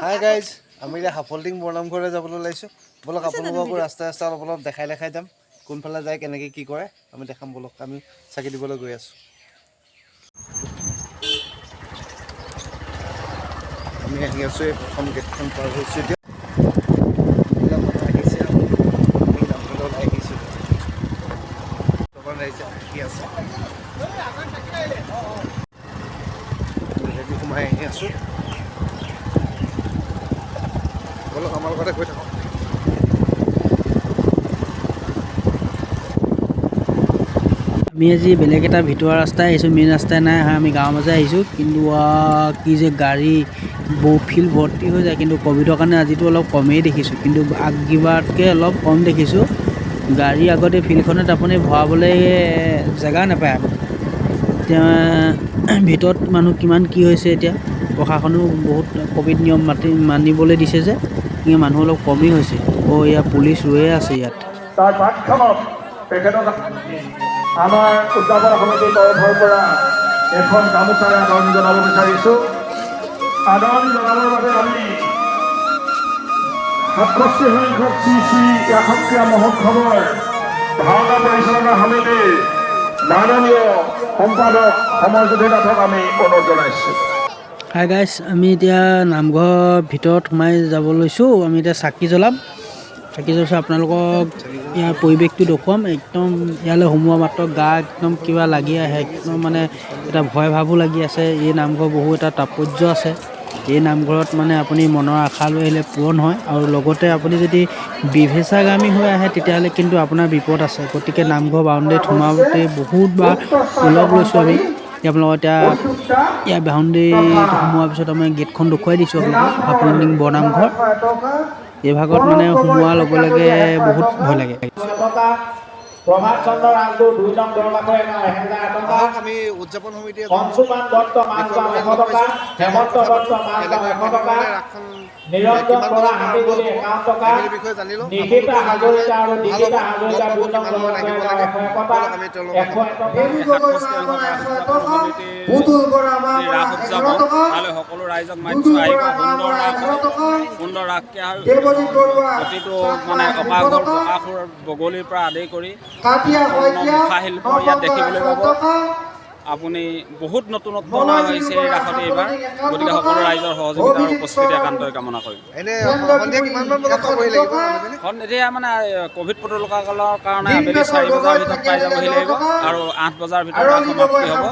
Hi guys, আমি এতিয়া হাফলটিং বৰনামঘৰলৈ যাবলৈ ওলাইছোঁ। বলক আপোনালোককো ৰাস্তা ৰাস্তা অলপ অলপ দেখাই যাম, কোনফালে যায়, কেনেকৈ কি কৰে আমি দেখাম। বলক আমি চাকি দিবলৈ গৈ আছোঁ। আমি আহি আছোঁ, এই প্ৰথম গেটখন পাৰ হৈছোঁ এতিয়া। আহিছে আমি নামঘৰলৈ ওলাই আহিছোঁ। ৰাইজে আহি আছে, সোমাই আহি আছোঁ। বলক আমাৰ লগতে গৈ থাকক। আমি আজি বেলেগ এটা ভিতৰুৱা ৰাস্তাই আহিছোঁ, মেইন ৰাস্তাই নাই আহা। আমি গাঁৱৰ মাজে আহিছোঁ, কিন্তু কি যে গাড়ী ফিল্ড ভৰ্তি হৈ যায়। কিন্তু ক'ভিডৰ কাৰণে আজিতো অলপ কমেই দেখিছোঁ, কিন্তু আগকিবাৰতকৈ অলপ কম দেখিছোঁ গাড়ী। আগতে ফিল্ডখনত আপুনি ভৰাবলৈ জেগা নাপায়। এতিয়া ভিতৰত মানুহ কিমান কি হৈছে, এতিয়া প্ৰশাসনেও বহুত ক'ভিড নিয়ম মানিবলৈ দিছে যে, মানুহ অলপ কমেই হৈছে। ইয়াত পুলিচ ৰৈয়ে আছে ইয়াত। তাৰ বাটখনত তেখেতক আমাৰ উদযাপন সমিতিৰ তৰফৰ পৰা এখন গামোচাৰে আদৰণি জনাব বিচাৰিছোঁ। আদৰণি জনাবৰ বাবে আমি 67 সংখ্যক শ্ৰী শ্ৰী ৰাসক্ৰিয়া মহোৎসৱৰ ভাওনা পৰিচালনা সমিতিৰ মাননীয় সম্পাদক সমৰজ্যোতি নাথক আমি অনুৰোধ জনাইছোঁ। হাই গাইছ, আমি এতিয়া নামঘৰৰ ভিতৰত সোমাই যাব লৈছোঁ। আমি এতিয়া চাকি জ্বলাম। আপোনালোকক ইয়াৰ পৰিৱেশটো দেখুৱাম। একদম ইয়ালৈ সোমোৱা মাত্ৰ গা একদম কিবা লাগি আহে, একদম মানে এটা ভয় ভাবো লাগি আছে। এই নামঘৰ বহু এটা তাৎপৰ্য আছে। এই নামঘৰত মানে আপুনি মনৰ আশা লৈ আহিলে পূৰণ হয়, আৰু লগতে আপুনি যদি বিভেচাগামী হৈ আহে তেতিয়াহ'লে কিন্তু আপোনাৰ বিপদ আছে। গতিকে নামঘৰ বাউণ্ডেৰীত সোমাওঁতে বহুতবাৰ ওলগ লৈছোঁ আমি। আপোনালোকক এতিয়া ইয়াৰ বাউণ্ডেৰীত সোমোৱাৰ পিছত আমি গেটখন দেখুৱাই দিছোঁ আপোনালোকক। হাফলং বৰনামঘৰ এই ভাগত মানে সোমোৱাৰ লগে লগে বহুত ভয় লাগে। প্ৰভাত চন্দ্ৰ ৰাজগুৰু 2 নং দৰবাখৰ 1000 টকা, আমি উদযাপন সমিতিয়ে অংশুমান দত্ত মানগাঁও 100 টকা, হেমন্ত দত্ত মানগাঁও 100 টকা, নিৰঞ্জন বৰা হাতীগুলি 51 টকা, নিকিতা হাজৰিকা আৰু নিকিতা হাজৰিকা 2 নং দৰবাখৰ 101 টকা, 101 টকা, পুতুল বৰা আমাৰ 11 টকা, সকলো ৰাইজক মাতিছোঁ, আহিব। সুন্দৰ ৰাসকে প্ৰতিটো মানে অকাঘৰ বকাসুৰ বগলীৰ পৰা আদি কৰি মুখা শিল্প ইয়াত দেখিবলৈ পাব। আপুনি বহুত নতুনত্ব হৈছে এই ৰাসতে এইবাৰ। গতিকে সকলো ৰাইজৰ সহযোগিতা আৰু উপস্থিতি একান্তই কামনা কৰিম। এতিয়া মানে ক'ভিড প্ৰট'কলৰ কাৰণে আবেলি 4 বজাৰ ভিতৰত পাই যাবহি লাগিব, আৰু 8 বজাৰ ভিতৰত সমাপ্তি হ'ব।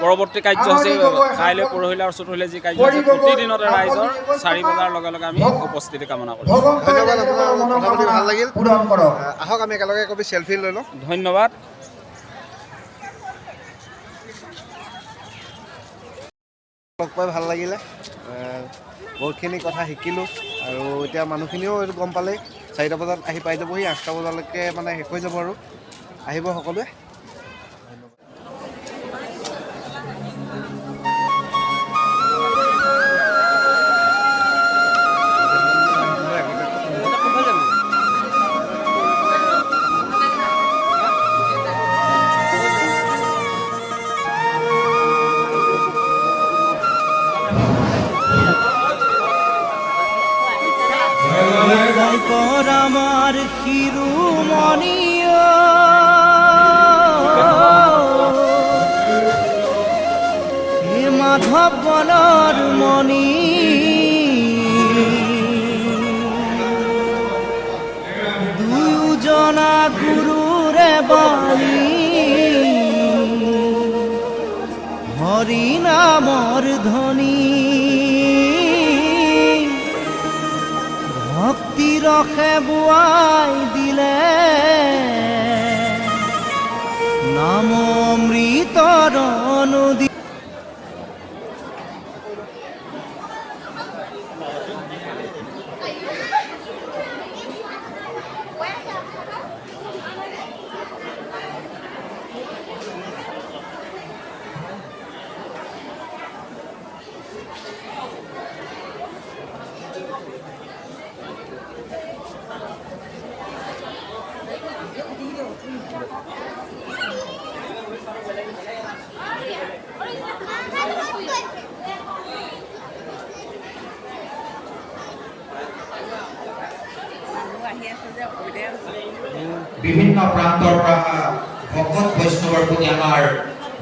পৰৱৰ্তী কাৰ্যসূচী কাইলৈ, পৰহিলৈ আৰু চতুৰ্থিলৈ যি কাৰ্যসূচী, প্ৰতিদিনতে ৰাইজৰ 4 বজাৰ লগে লগে আমি উপস্থিতি কামনা কৰিম। ধন্যবাদ, আপোনাৰ কথা পাতি ভাল লাগিল। আহক আমি একেলগে কবি চেলফি লৈ লওঁ। ধন্যবাদ। লগ পাই ভাল লাগিলে, বহুতখিনি কথা শিকিলোঁ, আৰু এতিয়া মানুহখিনিও এইটো গম পালেই। 4টা বজাত আহি পাই যাবহি, 8টা বজালৈকে মানে শেষ হৈ যাব, আৰু আহিব সকলোৱে। আমাৰ শিৰোমণিও হে মাধৱ বনৰ মণি, দুয়োজনা গুৰুৰে বাণী, হৰি নামৰ ধ্বনি, ভক্তি ৰসে বোৱাই দিলে, নাম অমৃতৰ নদী। বিভিন্ন প্ৰান্তৰ পৰা ভকত বৈষ্ণৱৰ প্ৰতি আমাৰ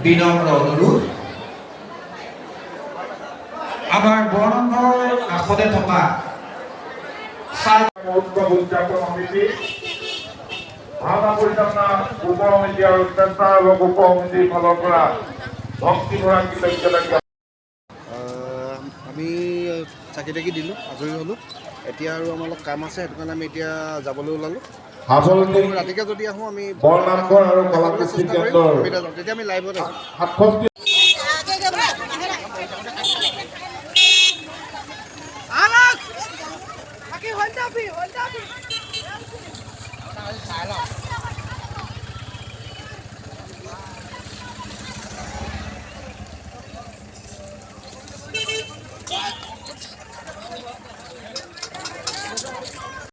বিনম্ৰ অনুৰোধ আমাৰ বৰনামঘৰৰ কাষতে থকা উৎসৱ উদযাপন সমিতি ভাওনা পৰিচালনা উপ সমিতি আৰু স্বেচ্ছাসেৱক উপ সমিতিৰ ফালৰ পৰা ভক্তিভৰা কৃতজ্ঞতা আমি চাকি তাকি দিলোঁ আজৰি হ'লোঁ এতিয়া আৰু আমাৰ অলপ কাম আছে সেইটো কাৰণে আমি এতিয়া যাবলৈ ওলালোঁ ৰাতিকে যদি আহোঁ আমি বৰনামঘৰ আৰু কলাকৃষ্টি চেষ্টা কৰিম কেন্দ্ৰৰ সুবিধা যাম তেতিয়া আমি লাইভত আহিম 67